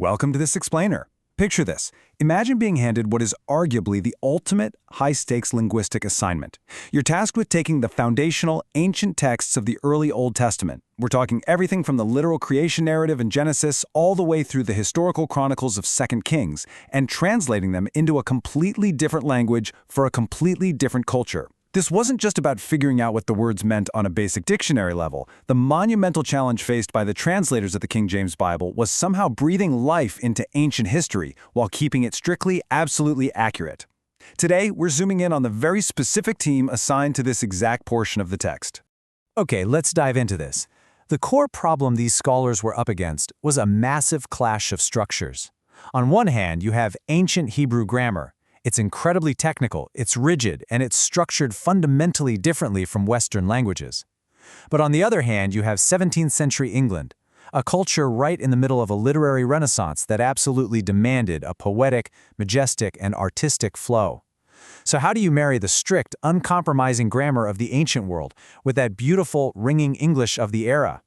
Welcome to this explainer. Picture this. Imagine being handed what is arguably the ultimate high-stakes linguistic assignment. You're tasked with taking the foundational, ancient texts of the early Old Testament. We're talking everything from the literal creation narrative in Genesis all the way through the historical chronicles of 2 Kings, and translating them into a completely different language for a completely different culture. This wasn't just about figuring out what the words meant on a basic dictionary level. The monumental challenge faced by the translators of the King James Bible was somehow breathing life into ancient history while keeping it strictly, absolutely accurate. Today, we're zooming in on the very specific team assigned to this exact portion of the text. Okay, let's dive into this. The core problem these scholars were up against was a massive clash of structures. On one hand, you have ancient Hebrew grammar. It's incredibly technical, it's rigid, and it's structured fundamentally differently from Western languages. But on the other hand, you have 17th century England, a culture right in the middle of a literary renaissance that absolutely demanded a poetic, majestic, and artistic flow. So how do you marry the strict, uncompromising grammar of the ancient world with that beautiful, ringing English of the era?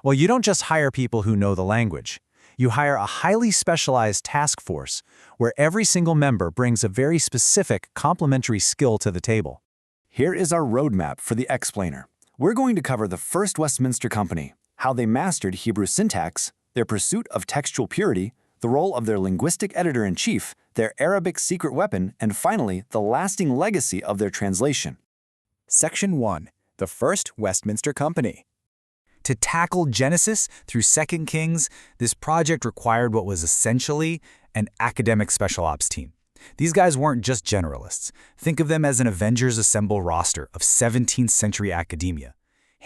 Well, you don't just hire people who know the language. You hire a highly specialized task force where every single member brings a very specific complementary skill to the table. Here is our roadmap for the explainer. We're going to cover the First Westminster Company, how they mastered Hebrew syntax, their pursuit of textual purity, the role of their linguistic editor-in-chief, their Arabic secret weapon, and finally, the lasting legacy of their translation. Section 1. The First Westminster Company. To tackle Genesis through 2 Kings, this project required what was essentially an academic special ops team. These guys weren't just generalists. Think of them as an Avengers Assemble roster of 17th century academia,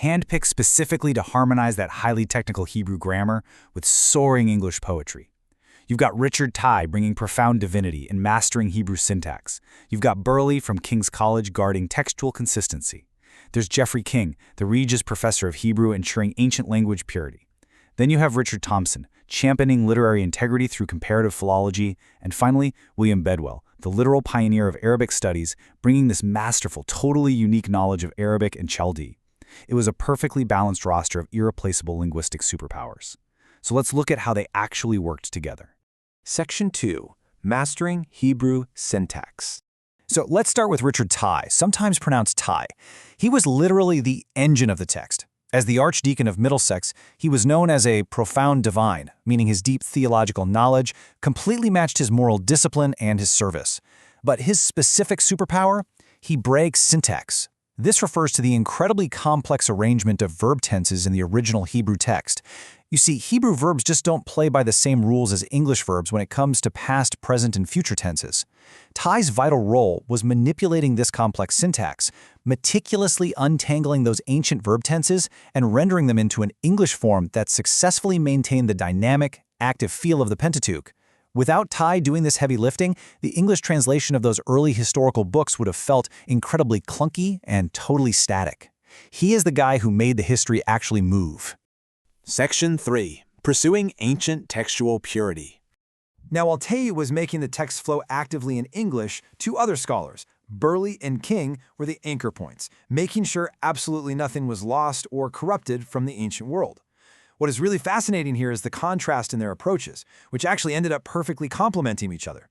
handpicked specifically to harmonize that highly technical Hebrew grammar with soaring English poetry. You've got Richard Teigh bringing profound divinity and mastering Hebrew syntax. You've got Burley from King's College guarding textual consistency. There's Geoffrey, the Regis Professor of Hebrew, ensuring ancient language purity. Then you have Richard Thompson, championing literary integrity through comparative philology. And finally, William Bedwell, the literal pioneer of Arabic studies, bringing this masterful, totally unique knowledge of Arabic and Chaldee. It was a perfectly balanced roster of irreplaceable linguistic superpowers. So let's look at how they actually worked together. Section 2. Mastering Hebrew Syntax. So let's start with Richard Teigh, sometimes pronounced Teigh. He was literally the engine of the text. As the Archdeacon of Middlesex, he was known as a profound divine, meaning his deep theological knowledge completely matched his moral discipline and his service. But his specific superpower? He breaks syntax. This refers to the incredibly complex arrangement of verb tenses in the original Hebrew text. You see, Hebrew verbs just don't play by the same rules as English verbs when it comes to past, present, and future tenses. Teigh's vital role was manipulating this complex syntax, meticulously untangling those ancient verb tenses and rendering them into an English form that successfully maintained the dynamic, active feel of the Pentateuch. Without Teigh doing this heavy lifting, the English translation of those early historical books would have felt incredibly clunky and totally static. He is the guy who made the history actually move. Section 3. Pursuing Ancient Textual Purity. Now, while Teigh was making the text flow actively in English, two other scholars, Burley and King, were the anchor points, making sure absolutely nothing was lost or corrupted from the ancient world. What is really fascinating here is the contrast in their approaches, which actually ended up perfectly complementing each other.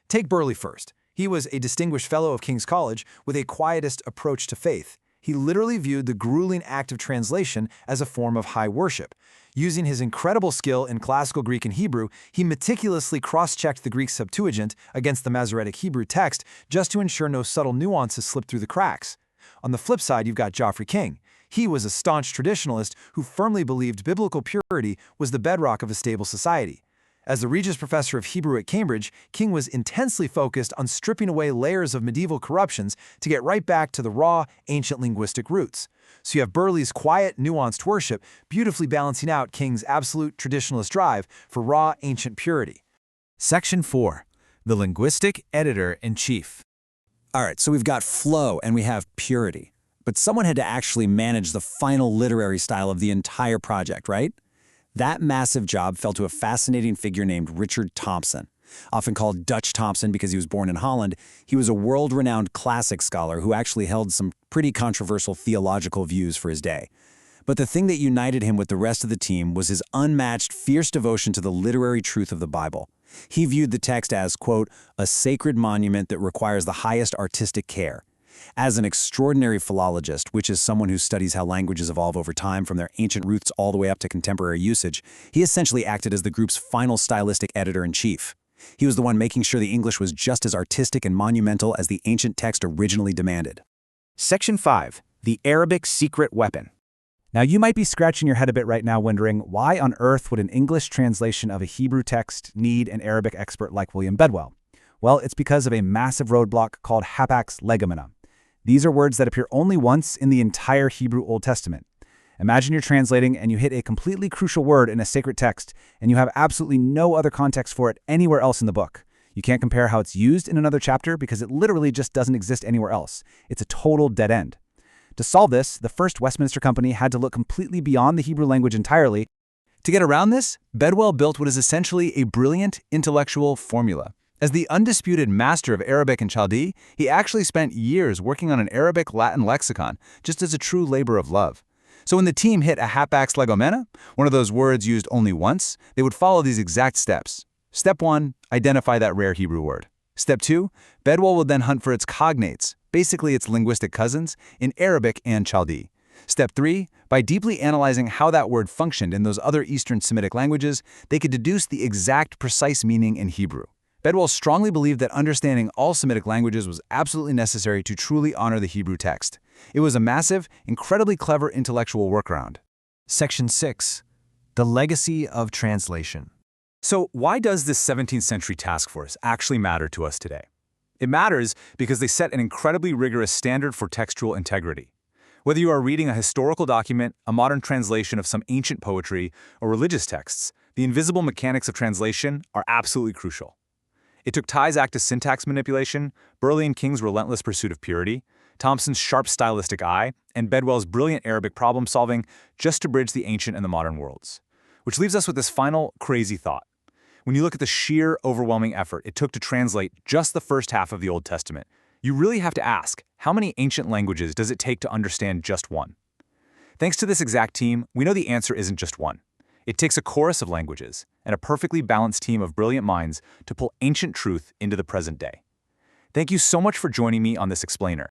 Take Burley first. He was a distinguished fellow of King's College with a quietist approach to faith. He literally viewed the grueling act of translation as a form of high worship. Using his incredible skill in classical Greek and Hebrew, he meticulously cross-checked the Greek Septuagint against the Masoretic Hebrew text just to ensure no subtle nuances slipped through the cracks. On the flip side, you've got Geoffrey. He was a staunch traditionalist who firmly believed biblical purity was the bedrock of a stable society. As the Regis Professor of Hebrew at Cambridge, King was intensely focused on stripping away layers of medieval corruptions to get right back to the raw, ancient linguistic roots. So you have Burley's quiet, nuanced worship beautifully balancing out King's absolute traditionalist drive for raw, ancient purity. Section 4. The Linguistic Editor-in-Chief. All right, so we've got flow and we have purity. But someone had to actually manage the final literary style of the entire project, right? That massive job fell to a fascinating figure named Richard Thompson. Often called Dutch Thompson because he was born in Holland, he was a world-renowned classic scholar who actually held some pretty controversial theological views for his day. But the thing that united him with the rest of the team was his unmatched, fierce devotion to the literary truth of the Bible. He viewed the text as, quote, a sacred monument that requires the highest artistic care. As an extraordinary philologist, which is someone who studies how languages evolve over time from their ancient roots all the way up to contemporary usage, he essentially acted as the group's final stylistic editor-in-chief. He was the one making sure the English was just as artistic and monumental as the ancient text originally demanded. Section 5. The Arabic Secret Weapon. Now, you might be scratching your head a bit right now wondering, why on earth would an English translation of a Hebrew text need an Arabic expert like William Bedwell? Well, it's because of a massive roadblock called hapax legomena. These are words that appear only once in the entire Hebrew Old Testament. Imagine you're translating and you hit a completely crucial word in a sacred text, and you have absolutely no other context for it anywhere else in the book. You can't compare how it's used in another chapter because it literally just doesn't exist anywhere else. It's a total dead end. To solve this, the First Westminster Company had to look completely beyond the Hebrew language entirely. To get around this, Bedwell built what is essentially a brilliant intellectual formula. As the undisputed master of Arabic and Chaldee, he actually spent years working on an Arabic-Latin lexicon, just as a true labor of love. So when the team hit a hapax legomena, one of those words used only once, they would follow these exact steps. Step 1, identify that rare Hebrew word. Step 2, Bedwell would then hunt for its cognates, basically its linguistic cousins, in Arabic and Chaldee. Step 3, by deeply analyzing how that word functioned in those other Eastern Semitic languages, they could deduce the exact precise meaning in Hebrew. Bedwell strongly believed that understanding all Semitic languages was absolutely necessary to truly honor the Hebrew text. It was a massive, incredibly clever intellectual workaround. Section 6. The Legacy of Translation. So why does this 17th century task force actually matter to us today? It matters because they set an incredibly rigorous standard for textual integrity. Whether you are reading a historical document, a modern translation of some ancient poetry, or religious texts, the invisible mechanics of translation are absolutely crucial. It took Teigh's active syntax manipulation, Burley and King's relentless pursuit of purity, Thompson's sharp stylistic eye, and Bedwell's brilliant Arabic problem-solving just to bridge the ancient and the modern worlds. Which leaves us with this final crazy thought. When you look at the sheer, overwhelming effort it took to translate just the first half of the Old Testament, you really have to ask, how many ancient languages does it take to understand just one? Thanks to this exact team, we know the answer isn't just one. It takes a chorus of languages and a perfectly balanced team of brilliant minds to pull ancient truth into the present day. Thank you so much for joining me on this explainer.